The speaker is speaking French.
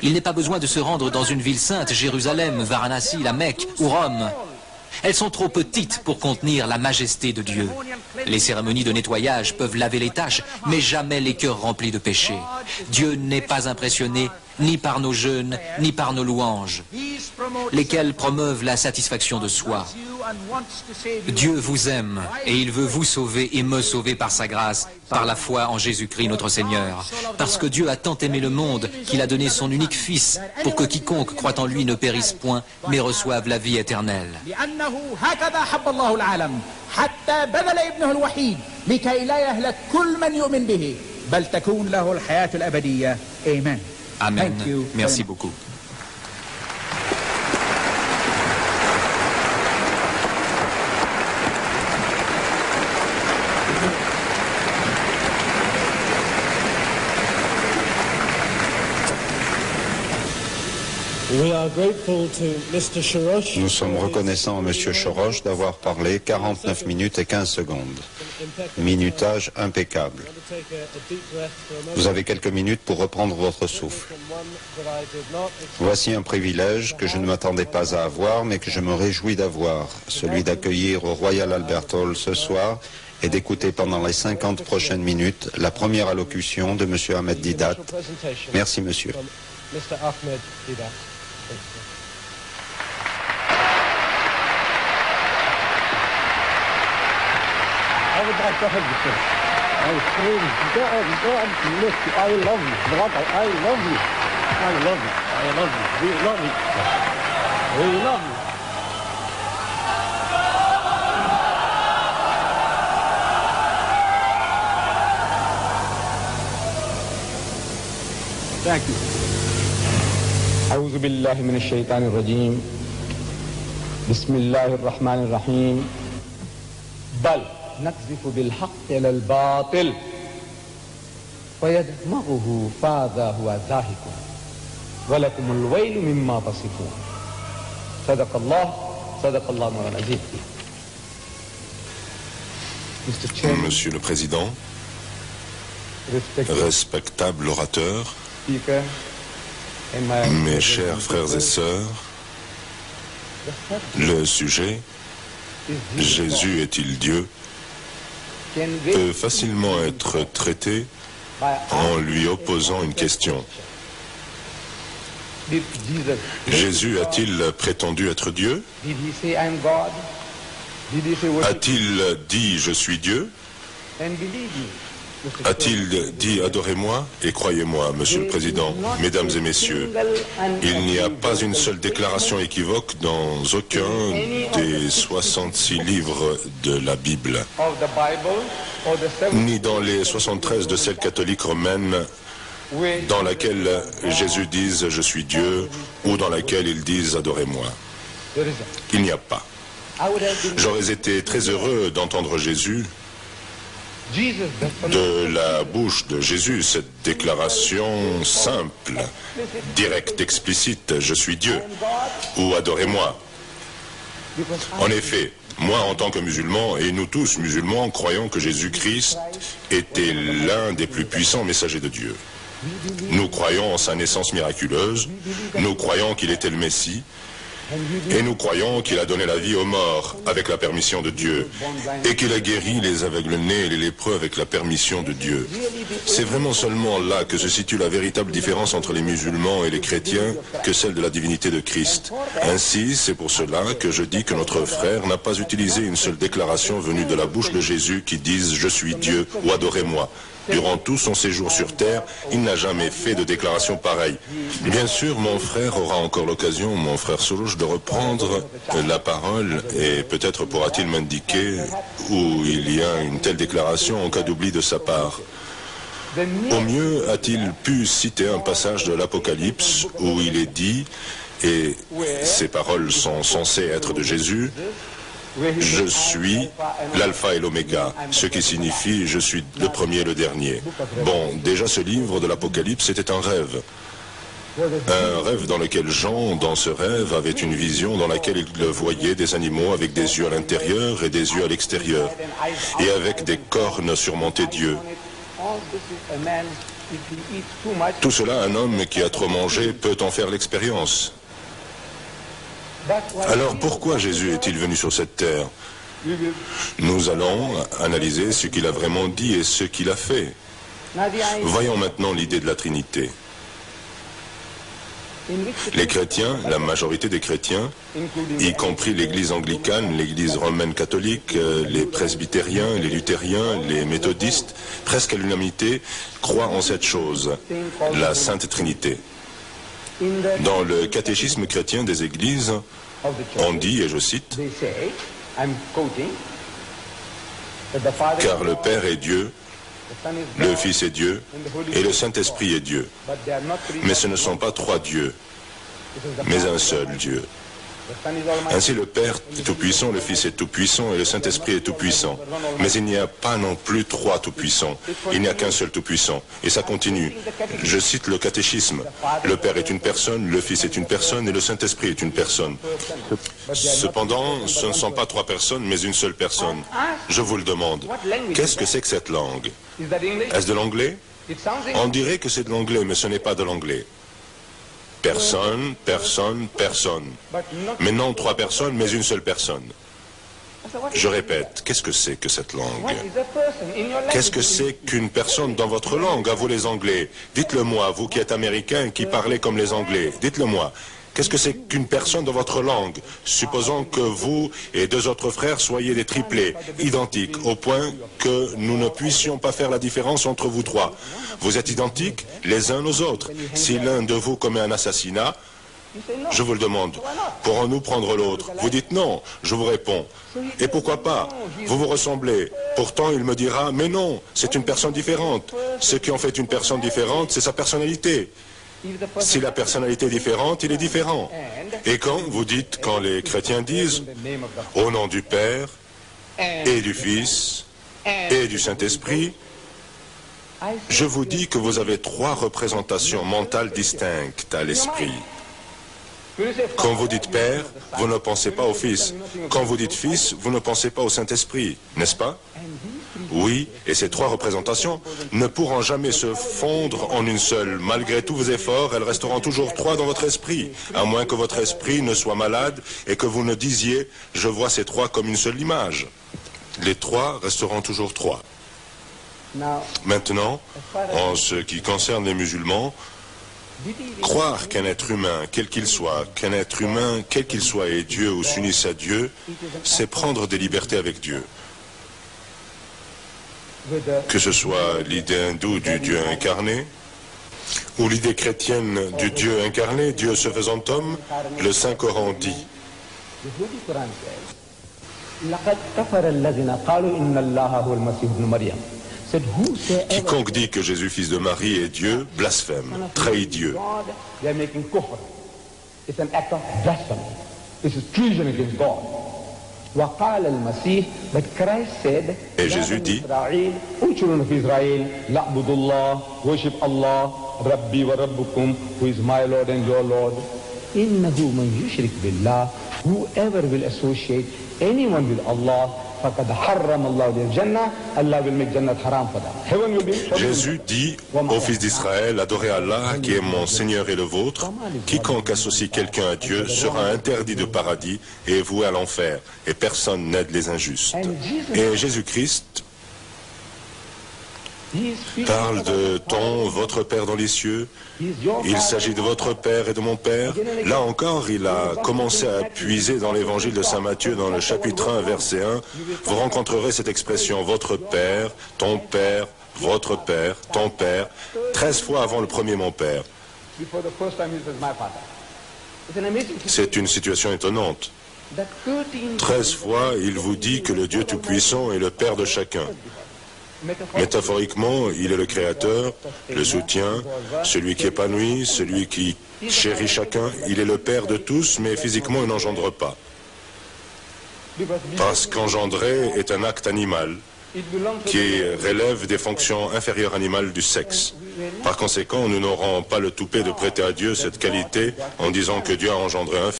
Il n'est pas besoin de se rendre dans une ville sainte, Jérusalem, Varanasi, la Mecque ou Rome. Elles sont trop petites pour contenir la majesté de Dieu. Les cérémonies de nettoyage peuvent laver les taches, mais jamais les cœurs remplis de péché. Dieu n'est pas impressionné ni par nos jeûnes, ni par nos louanges, lesquelles promeuvent la satisfaction de soi. Dieu vous aime et il veut vous sauver et me sauver par sa grâce, par la foi en Jésus-Christ notre Seigneur. Parce que Dieu a tant aimé le monde qu'il a donné son unique Fils pour que quiconque croit en lui ne périsse point, mais reçoive la vie éternelle. Amen. Merci beaucoup. Nous sommes reconnaissants à M. Shorosh d'avoir parlé 49 minutes et 15 secondes. Minutage impeccable. Vous avez quelques minutes pour reprendre votre souffle. Voici un privilège que je ne m'attendais pas à avoir, mais que je me réjouis d'avoir, celui d'accueillir au Royal Albert Hall ce soir et d'écouter pendant les 50 prochaines minutes la première allocution de M. Ahmed Deedat. Merci, monsieur. I would like to hug you, sir. Oh, please, God, look, I love you, brother, I love you. I love you, I love you, we love you. We love you. Thank you. أعوذ بالله من الشيطان الرجيم. بسم الله الرحمن الرحيم. بل نقذف بالحق إلى الباطل فيدمغه فإذا هو زاهق ولكم الويل مما تصفون. صدق الله مولانا العظيم. Monsieur le Président, respectable orateur, mes chers frères et sœurs, le sujet « Jésus est-il Dieu ?» peut facilement être traité en lui opposant une question. Jésus a-t-il prétendu être Dieu? A-t-il dit « Je suis Dieu » A-t-il dit « Adorez-moi et croyez-moi » Monsieur le Président, Mesdames et Messieurs, il n'y a pas une seule déclaration équivoque dans aucun des 66 livres de la Bible, ni dans les 73 de celle catholique romaine dans laquelle Jésus dise « Je suis Dieu » ou dans laquelle ils disent « Adorez-moi ». Il n'y a pas. J'aurais été très heureux d'entendre Jésus de la bouche de Jésus, cette déclaration simple, directe, explicite, « Je suis Dieu » ou « Adorez-moi ». En effet, moi en tant que musulman, et nous tous musulmans, croyons que Jésus-Christ était l'un des plus puissants messagers de Dieu. Nous croyons en sa naissance miraculeuse, nous croyons qu'il était le Messie, et nous croyons qu'il a donné la vie aux morts avec la permission de Dieu et qu'il a guéri les aveugles-nés et les lépreux avec la permission de Dieu. C'est vraiment seulement là que se situe la véritable différence entre les musulmans et les chrétiens que celle de la divinité de Christ. Ainsi, c'est pour cela que je dis que notre frère n'a pas utilisé une seule déclaration venue de la bouche de Jésus qui dise « Je suis Dieu » ou « Adorez-moi ». Durant tout son séjour sur terre, il n'a jamais fait de déclaration pareille. Bien sûr, mon frère aura encore l'occasion, mon frère Solouche, de reprendre la parole et peut-être pourra-t-il m'indiquer où il y a une telle déclaration en cas d'oubli de sa part. Au mieux, a-t-il pu citer un passage de l'Apocalypse où il est dit, et ces paroles sont censées être de Jésus, je suis l'alpha et l'oméga, ce qui signifie je suis le premier et le dernier. Bon, déjà ce livre de l'Apocalypse était un rêve. Un rêve dans lequel Jean, dans ce rêve, avait une vision dans laquelle il voyait des animaux avec des yeux à l'intérieur et des yeux à l'extérieur, et avec des cornes surmontaient d'yeux. Tout cela, un homme qui a trop mangé peut en faire l'expérience. Alors pourquoi Jésus est-il venu sur cette terre? Nous allons analyser ce qu'il a vraiment dit et ce qu'il a fait. Voyons maintenant l'idée de la Trinité. Les chrétiens, la majorité des chrétiens, y compris l'Église anglicane, l'Église romaine catholique, les presbytériens, les luthériens, les méthodistes, presque à l'unanimité, croient en cette chose, la Sainte Trinité. Dans le catéchisme chrétien des Églises, on dit, et je cite, « Car le Père est Dieu, le Fils est Dieu, et le Saint-Esprit est Dieu. Mais ce ne sont pas trois dieux, mais un seul Dieu. Ainsi le Père est tout-puissant, le Fils est tout-puissant et le Saint-Esprit est tout-puissant. Mais il n'y a pas non plus trois tout-puissants. Il n'y a qu'un seul tout-puissant. Et ça continue. Je cite le catéchisme. Le Père est une personne, le Fils est une personne et le Saint-Esprit est une personne. Cependant, ce ne sont pas trois personnes, mais une seule personne. Je vous le demande. Qu'est-ce que c'est que cette langue? Est-ce de l'anglais? On dirait que c'est de l'anglais, mais ce n'est pas de l'anglais. Personne, personne, personne. Mais non trois personnes, mais une seule personne. Je répète, qu'est-ce que c'est que cette langue? Qu'est-ce que c'est qu'une personne dans votre langue, à vous les Anglais? Dites-le moi, vous qui êtes Américains et qui parlez comme les Anglais. Dites-le moi. Qu'est-ce que c'est qu'une personne dans votre langue? Supposons que vous et deux autres frères soyez des triplés, identiques, au point que nous ne puissions pas faire la différence entre vous trois. Vous êtes identiques les uns aux autres. Si l'un de vous commet un assassinat, je vous le demande, pourrons-nous prendre l'autre? Vous dites non, je vous réponds. Et pourquoi pas? Vous vous ressemblez. Pourtant, il me dira, mais non, c'est une personne différente. Ce qui en fait une personne différente, c'est sa personnalité. Si la personnalité est différente, il est différent. Et quand les chrétiens disent, au nom du Père, et du Fils, et du Saint-Esprit, je vous dis que vous avez trois représentations mentales distinctes à l'esprit. Quand vous dites Père, vous ne pensez pas au Fils. Quand vous dites Fils, vous ne pensez pas au Saint-Esprit, n'est-ce pas? Oui, et ces trois représentations ne pourront jamais se fondre en une seule. Malgré tous vos efforts, elles resteront toujours trois dans votre esprit, à moins que votre esprit ne soit malade et que vous ne disiez « je vois ces trois comme une seule image ». Les trois resteront toujours trois. Maintenant, en ce qui concerne les musulmans, croire qu'un être humain, quel qu'il soit, est Dieu ou s'unisse à Dieu, c'est prendre des libertés avec Dieu. Que ce soit l'idée hindoue du Dieu incarné, ou l'idée chrétienne du Dieu incarné, Dieu se faisant homme, le Saint-Coran dit « Quiconque dit que Jésus, fils de Marie, est Dieu, blasphème, trahit Dieu. » Et Jésus dit Jésus dit aux fils d'Israël, adorez Allah qui est mon Seigneur et le vôtre. Quiconque associe quelqu'un à Dieu sera interdit de paradis et voué à l'enfer. Et personne n'aide les injustes. Et Jésus-Christ parle de ton, votre Père dans les cieux. Il s'agit de votre Père et de mon Père. Là encore, il a commencé à puiser dans l'évangile de Saint Matthieu, dans le chapitre 1, verset 1. Vous rencontrerez cette expression, votre Père, ton Père, votre Père, ton Père, 13 fois avant le premier mon Père. C'est une situation étonnante. 13 fois, il vous dit que le Dieu Tout-Puissant est le Père de chacun. Métaphoriquement, il est le créateur, le soutien, celui qui épanouit, celui qui chérit chacun. Il est le Père de tous, mais physiquement, il n'engendre pas. Parce qu'engendrer est un acte animal qui relève des fonctions inférieures animales du sexe. Par conséquent, nous n'aurons pas le toupet de prêter à Dieu cette qualité en disant que Dieu a engendré un